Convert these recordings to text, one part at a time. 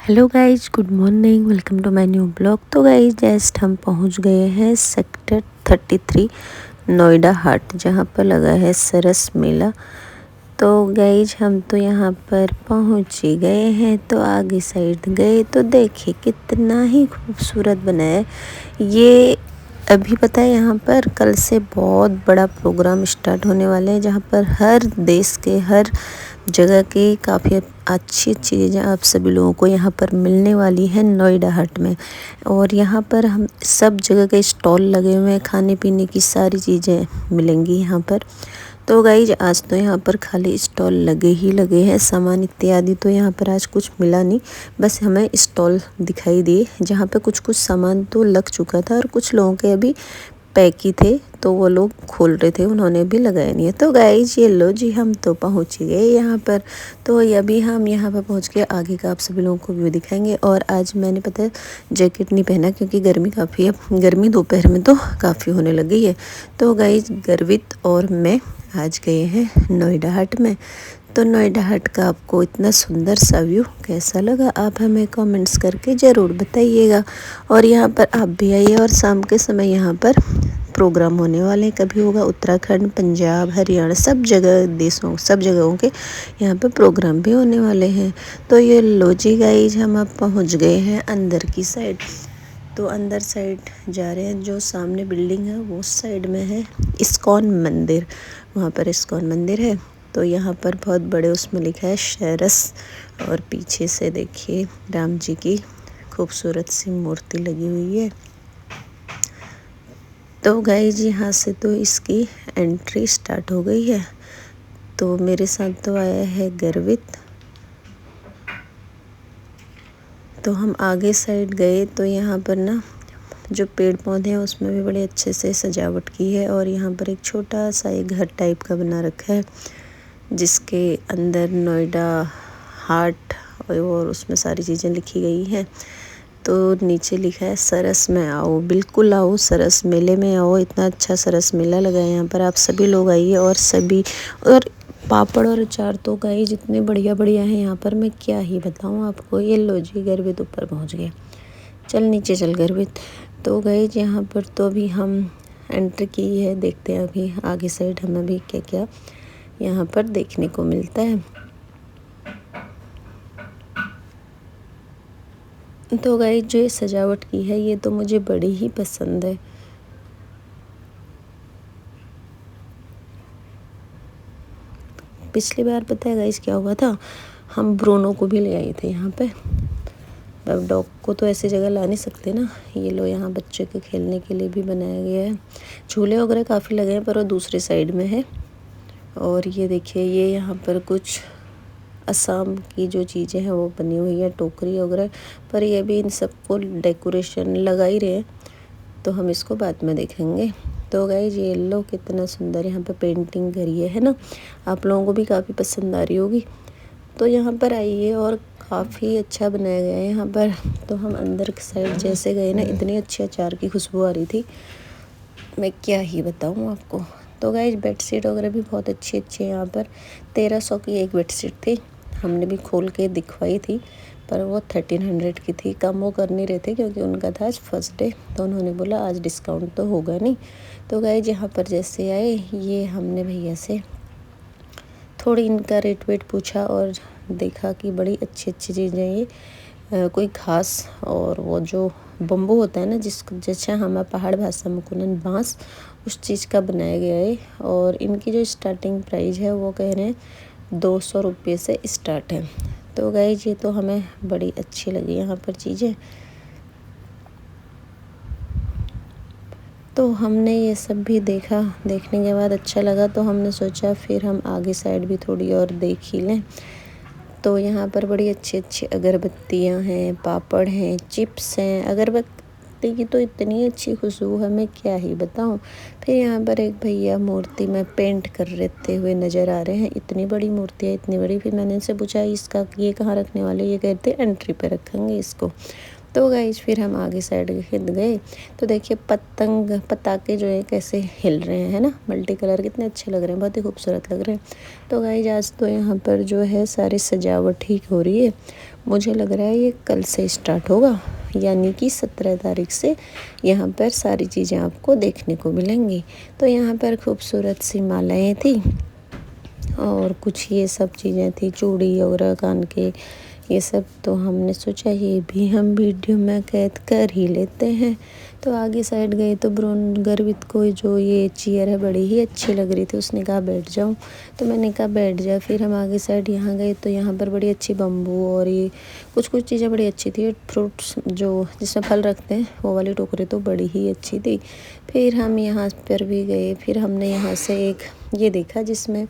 Hello guys, good morning. Welcome to my new blog. तो guys just हम पहुंच गए हैं सेक्टर 33 नोएडा हाट, जहां पर लगा है सरस मेला। तो गाइज हम तो यहां पर पहुंच ही गए हैं। तो आगे साइड गए तो देखिए कितना ही खूबसूरत बना है ये। अभी पता है यहाँ पर कल से बहुत बड़ा प्रोग्राम स्टार्ट होने वाले हैं, जहाँ पर हर देश के हर जगह की काफ़ी अच्छी चीज़ें आप सभी लोगों को यहाँ पर मिलने वाली है नोएडा हाट में। और यहाँ पर हम सब जगह के स्टॉल लगे हुए हैं, खाने पीने की सारी चीज़ें मिलेंगी यहाँ पर। तो गाइज आज तो यहाँ पर खाली स्टॉल लगे ही लगे हैं, सामान इत्यादि तो यहाँ पर आज कुछ मिला नहीं, बस हमें स्टॉल दिखाई दिए जहाँ पे कुछ कुछ सामान तो लग चुका था और कुछ लोगों के अभी पैक ही थे, तो वो लोग खोल रहे थे, उन्होंने भी लगाया नहीं है। तो गाइज ये लो जी, हम तो पहुँच ही गए यहाँ पर। तो अभी हम यहाँ पर पहुँच के आगे का आप सभी लोगों को व्यू दिखाएंगे। और आज मैंने पता है जैकेट नहीं पहना क्योंकि गर्मी काफ़ी है, गर्मी दोपहर में तो काफ़ी होने लग गई है। तो गाइज गर्वित और मैं आज गए हैं नोएडा हाट में। तो नोएडा हाट का आपको इतना सुंदर सा व्यू कैसा लगा, आप हमें कमेंट्स करके ज़रूर बताइएगा। और यहाँ पर आप भी आइए, और शाम के समय यहाँ पर प्रोग्राम होने वाले हैं। कभी होगा उत्तराखंड, पंजाब, हरियाणा, सब जगह देशों सब जगहों के यहाँ पर प्रोग्राम भी होने वाले हैं। तो ये लो जी गाइज, हम अब पहुँच गए हैं अंदर की साइड। तो अंदर साइड जा रहे हैं, जो सामने बिल्डिंग है वो साइड में है इस्कॉन मंदिर, वहाँ पर इस्कॉन मंदिर है। तो यहाँ पर बहुत बड़े उसमें लिखा है शेरस, और पीछे से देखिए राम जी की खूबसूरत सी मूर्ति लगी हुई है। तो गाइज यहाँ से तो इसकी एंट्री स्टार्ट हो गई है। तो मेरे साथ तो आया है गर्वित। तो हम आगे साइड गए तो यहाँ पर ना जो पेड़ पौधे हैं उसमें भी बड़े अच्छे से सजावट की है। और यहाँ पर एक छोटा सा एक घर टाइप का बना रखा है, जिसके अंदर नोएडा हाट और उसमें सारी चीज़ें लिखी गई हैं। तो नीचे लिखा है सरस में आओ, बिल्कुल आओ, सरस मेले में आओ। इतना अच्छा सरस मेला लगा है यहाँ पर, आप सभी लोग आइए। और सभी और पापड़ और अचार तो गाइस जितने बढ़िया बढ़िया हैं यहाँ पर, मैं क्या ही बताऊँ आपको। ये लो जी, गर्वित ऊपर पहुँच गया, चल नीचे चल गर्वित। तो गाइस यहाँ पर तो अभी हम एंट्री की है, देखते हैं अभी आगे साइड हमें अभी क्या क्या यहाँ पर देखने को मिलता है। तो गाइस जो ये सजावट की है ये तो मुझे बड़ी ही पसंद है। पिछली बार पता है गाइस क्या हुआ था, हम ब्रूनो को भी ले आए थे यहाँ पे। अब डॉग को तो ऐसी जगह ला नहीं सकते ना। ये लो यहाँ बच्चे के खेलने के लिए भी बनाया गया है, झूले वगैरह काफ़ी लगे हैं, पर वो दूसरी साइड में है। और ये देखिए ये यहाँ पर कुछ असम की जो चीज़ें हैं वो बनी हुई है, टोकरी वगैरह, पर ये भी इन सबको डेकोरेशन लगा ही रहे हैं, तो हम इसको बाद में देखेंगे। तो गाइस ये लो कितना सुंदर यहाँ पे पेंटिंग करी है ना, आप लोगों को भी काफ़ी पसंद आ रही होगी। तो यहाँ पर आइए, और काफ़ी अच्छा बनाया गया है यहाँ पर। तो हम अंदर की साइड जैसे गए ना, इतनी अच्छी अचार की खुशबू आ रही थी, मैं क्या ही बताऊँ आपको। तो गाइस बेडशीट वगैरह भी बहुत अच्छी अच्छी है यहाँ पर। 1300 की एक बेडशीट थी, हमने भी खोल के दिखवाई थी, पर वो 1300 की थी। कम वो कर नहीं रहे थे क्योंकि उनका था आज फर्स्ट डे, तो उन्होंने बोला आज डिस्काउंट तो होगा नहीं। तो गाइस यहाँ पर जैसे आए, ये हमने भैया से थोड़ी इनका रेट वेट पूछा और देखा कि बड़ी अच्छी अच्छी चीज़ें ये कोई घास और वो जो बम्बू होता है ना, जैसे हमारे पहाड़ भाषा में कुनन बाँस, उस चीज़ का बनाया गया है। और इनकी जो स्टार्टिंग प्राइस है वो कह रहे हैं 200 रुपये से स्टार्ट है। तो गाइस ये तो हमें बड़ी अच्छी लगी यहाँ पर चीज़ें। तो हमने ये सब भी देखा, देखने के बाद अच्छा लगा, तो हमने सोचा फिर हम आगे साइड भी थोड़ी और देख ही लें। तो यहाँ पर बड़ी अच्छी अच्छी अगरबत्तियाँ हैं, पापड़ हैं, चिप्स हैं। अगरबत्ती की तो इतनी अच्छी खुशबू है, मैं क्या ही बताऊँ। फिर यहाँ पर एक भैया मूर्ति में पेंट कर रहते हुए नज़र आ रहे हैं, इतनी बड़ी मूर्ति है, इतनी बड़ी। फिर मैंने इनसे पूछा इसका ये कहाँ रखने वाले, ये कहते एंट्री पे रखेंगे इसको। तो गाइज फिर हम आगे साइड गए तो देखिए पताके जो है कैसे हिल रहे हैं, है ना। मल्टी कलर कितने अच्छे लग रहे हैं, बहुत ही खूबसूरत लग रहे हैं। तो गाइज आज तो यहाँ पर जो है सारी सजावट ठीक हो रही है। मुझे लग रहा है ये कल से स्टार्ट होगा, यानी कि 17 तारीख से यहाँ पर सारी चीज़ें आपको देखने को मिलेंगी। तो यहाँ पर खूबसूरत सी मालाएँ थी और कुछ ये सब चीज़ें थी, चूड़ी वगैरह कान के, ये सब। तो हमने सोचा ये भी हम वीडियो में कैद कर ही लेते हैं। तो आगे साइड गए तो गर्वित को जो ये चेयर है बड़ी ही अच्छी लग रही थी, उसने कहा बैठ जाऊँ, तो मैंने कहा बैठ जा। फिर हम आगे साइड यहाँ गए तो यहाँ पर बड़ी अच्छी बम्बू और ये कुछ चीज़ें बड़ी अच्छी थी। फ्रूट्स जो जिसमें फल रखते हैं वो वाली टोकरी तो बड़ी ही अच्छी थी। फिर हम यहाँ पर भी गए, फिर हमने यहाँ से एक ये देखा जिसमें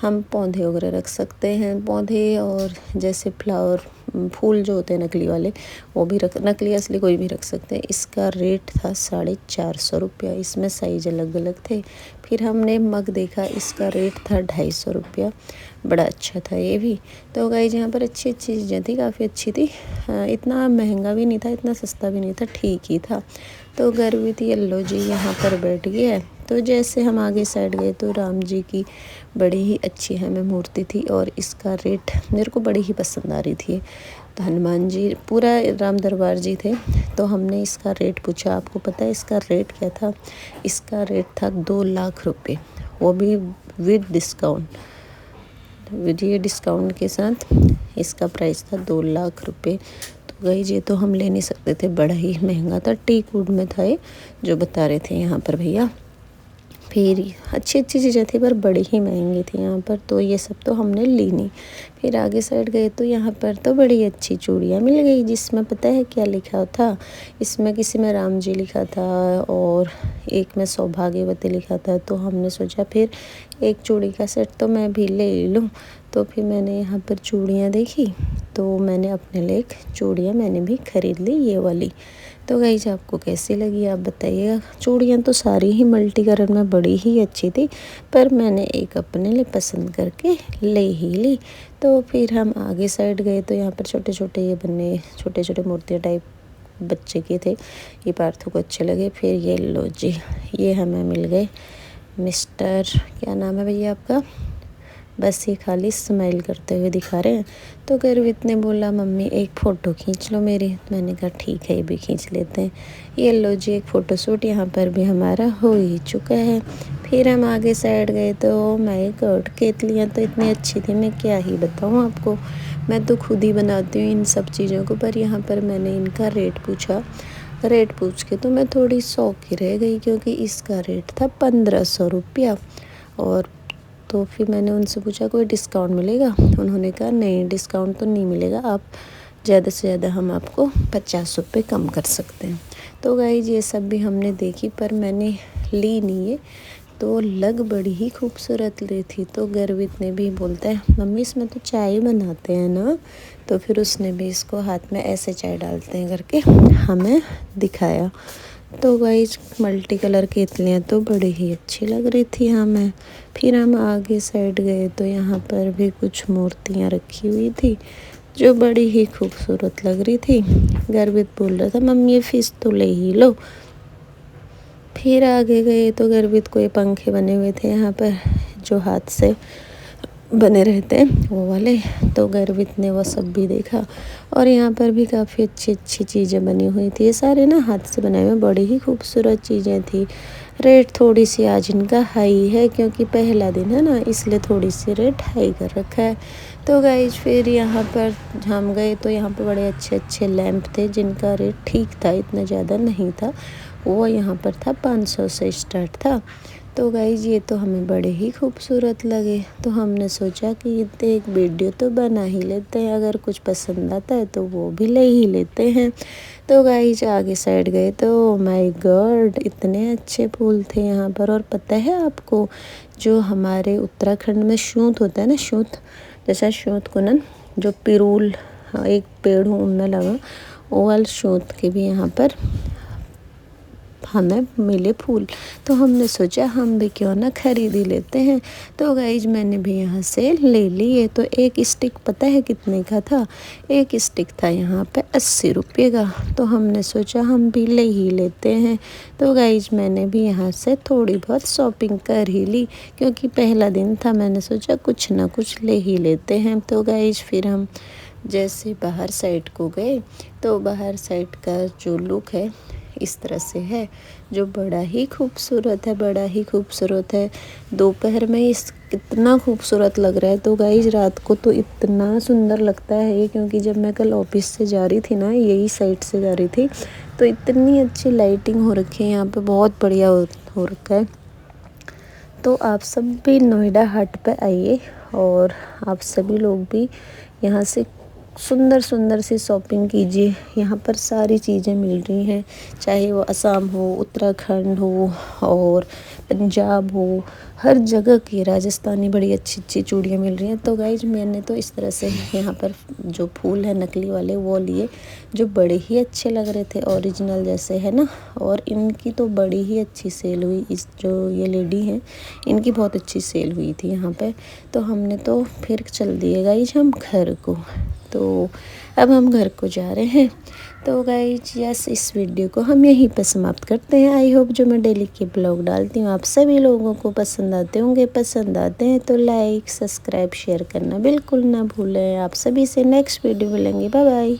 हम पौधे वगैरह रख सकते हैं, पौधे और जैसे फ्लावर फूल जो होते हैं नकली वाले, वो भी नकली असली कोई भी रख सकते हैं। इसका रेट था 450 रुपया, इसमें साइज अलग अलग थे। फिर हमने मग देखा, इसका रेट था 250 रुपया, बड़ा अच्छा था ये भी। तो गाइस यहाँ पर अच्छी चीज़ें थी, काफ़ी अच्छी थी। इतना महंगा भी नहीं था, इतना सस्ता भी नहीं था, ठीक ही था। तो गर्वित येल्लो जी यहाँ पर बैठ गया है। तो जैसे हम आगे साइड गए तो राम जी की बड़ी ही अच्छी हमें मूर्ति थी और इसका रेट मेरे को बड़ी ही पसंद आ रही थी। तो हनुमान जी पूरा राम दरबार जी थे। तो हमने इसका रेट पूछा, आपको पता है इसका रेट क्या था? इसका रेट था 2 लाख रुपए, वो भी विद डिस्काउंट। विद ये डिस्काउंट के साथ इसका प्राइस था 2 लाख रुपए। तो गई ये तो हम ले नहीं सकते थे, बड़ा ही महंगा था। टीक वुड में था ये जो बता रहे थे यहाँ पर भैया। फिर अच्छी चीज़ें थी पर बड़ी ही महंगी थी यहाँ पर, तो ये सब तो हमने ली नहीं। फिर आगे साइड गए तो यहाँ पर तो बड़ी अच्छी चूड़ियाँ मिल गई, जिसमें पता है क्या लिखा था? इसमें किसी में राम जी लिखा था और एक में सौभाग्यवती लिखा था। तो हमने सोचा फिर एक चूड़ी का सेट तो मैं भी ले लूँ। तो फिर मैंने यहाँ पर चूड़ियाँ देखी तो मैंने अपने लिए चूड़ियाँ मैंने भी ख़रीद ली, ये वाली। तो गाइस आपको कैसी लगी आप बताइएगा। चूड़ियाँ तो सारी ही मल्टी कलर में बड़ी ही अच्छी थी, पर मैंने एक अपने लिए पसंद करके ले ही ली। तो फिर हम आगे साइड गए तो यहाँ पर छोटे छोटे ये बने छोटे छोटे मूर्तियाँ टाइप बच्चे के थे, ये पार्थो को अच्छे लगे। फिर ये लो जी, ये हमें मिल गए। मिस्टर क्या नाम है भैया आपका? बस ये खाली स्माइल करते हुए दिखा रहे हैं। तो गर्वित ने बोला मम्मी एक फ़ोटो खींच लो मेरी। मैंने कहा ठीक है, ये भी खींच लेते हैं। ये लो जी, एक फ़ोटो शूट यहाँ पर भी हमारा हो ही चुका है। फिर हम आगे साइड गए तो माय गॉड, केतलियाँ तो इतनी अच्छी थी, मैं क्या ही बताऊँ आपको। मैं तो खुद ही बनाती हूँ इन सब चीज़ों को, पर यहाँ पर मैंने इनका रेट पूछा। रेट पूछ के तो मैं थोड़ी शौक ही रह गई, क्योंकि इसका रेट था 1500 रुपया। और तो फिर मैंने उनसे पूछा कोई डिस्काउंट मिलेगा? उन्होंने कहा नहीं, डिस्काउंट तो नहीं मिलेगा, आप ज़्यादा से ज़्यादा हम आपको 50 रुपये कम कर सकते हैं। तो गाइस ये सब भी हमने देखी, पर मैंने ली नहीं है। तो लग बड़ी ही खूबसूरत ली थी। तो गर्वित ने भी बोलता है मम्मी इसमें तो चाय बनाते हैं ना। तो फिर उसने भी इसको हाथ में ऐसे चाय डालते हैं करके हमें दिखाया। तो गाइस मल्टी कलर की केतलियाँ तो बड़ी ही अच्छी लग रही थी हमें। फिर हम आगे साइड गए तो यहाँ पर भी कुछ मूर्तियाँ रखी हुई थी जो बड़ी ही खूबसूरत लग रही थी। गर्वित बोल रहा था मम्मी ये फिश तो ले ही लो। फिर आगे गए तो गर्वित को ये पंखे बने हुए थे यहाँ पर जो हाथ से बने रहते हैं वो वाले। तो गर्वित ने वो सब भी देखा और यहाँ पर भी काफ़ी अच्छी अच्छी चीज़ें बनी हुई थी। ये सारे ना हाथ से बनाए हुए बड़ी ही खूबसूरत चीज़ें थी। रेट थोड़ी सी आज इनका हाई है, क्योंकि पहला दिन है ना, इसलिए थोड़ी सी रेट हाई कर रखा है। तो गाइज फिर यहाँ पर हम गए तो यहाँ पर बड़े अच्छे अच्छे लैंप थे जिनका रेट ठीक था, इतना ज़्यादा नहीं था। वो यहाँ पर था 500 से स्टार्ट था। तो गाइज ये तो हमें बड़े ही खूबसूरत लगे। तो हमने सोचा कि एक वीडियो तो बना ही लेते हैं, अगर कुछ पसंद आता है तो वो भी ले ही लेते हैं। तो गाइज आगे साइड गए तो माय गॉड इतने अच्छे फूल थे यहाँ पर। और पता है आपको, जो हमारे उत्तराखंड में शूंठ होता है ना, शूंठ जैसा शूंठ कुनन जो पिरूल एक पेड़ उनमें लगा, वो वाल शूंठ के भी यहाँ पर हमें मिले फूल। तो हमने सोचा हम भी क्यों ना खरीद ही लेते हैं। तो गाइज मैंने भी यहाँ से ले लिए। तो एक स्टिक पता है कितने का था? एक स्टिक था यहाँ पे 80 रुपये का। तो हमने सोचा हम भी ले ही लेते हैं। तो गाइज मैंने भी यहाँ से थोड़ी बहुत शॉपिंग कर ही ली, क्योंकि पहला दिन था, मैंने सोचा कुछ ना कुछ ले ही लेते हैं। तो गाइज फिर हम जैसे बाहर साइड को गए, तो बाहर साइड का जो लुक है इस तरह से है, जो बड़ा ही खूबसूरत है, बड़ा ही खूबसूरत है। दोपहर में इस कितना खूबसूरत लग रहा है। तो गाइज रात को तो इतना सुंदर लगता है ये, क्योंकि जब मैं कल ऑफिस से जा रही थी ना, यही साइड से जा रही थी, तो इतनी अच्छी लाइटिंग हो रखी है यहाँ पे, बहुत बढ़िया हो रखा है। तो आप सब भी नोएडा हाट पे आइए और आप सभी लोग भी यहाँ से सुंदर सुंदर सी शॉपिंग कीजिए। यहाँ पर सारी चीज़ें मिल रही हैं, चाहे वो असम हो, उत्तराखंड हो और पंजाब हो, हर जगह की राजस्थानी बड़ी अच्छी अच्छी चूड़ियाँ मिल रही हैं। तो गाइज मैंने तो इस तरह से यहाँ पर जो फूल है नकली वाले वो लिए, जो बड़े ही अच्छे लग रहे थे, ओरिजिनल जैसे है ना। और इनकी तो बड़ी ही अच्छी सेल हुई। इस जो ये लेडी हैं इनकी बहुत अच्छी सेल हुई थी यहाँ पे। तो हमने तो फिर चल दिए गाइज हम घर को। तो अब हम घर को जा रहे हैं। तो गाइज यस, इस वीडियो को हम यहीं पर समाप्त करते हैं। आई होप जो मैं डेली के ब्लॉग डालती हूँ आप सभी लोगों को पसंद आते होंगे। पसंद आते हैं तो लाइक, सब्सक्राइब, शेयर करना बिल्कुल ना भूलें। आप सभी से नेक्स्ट वीडियो मिलेंगे। Bye bye.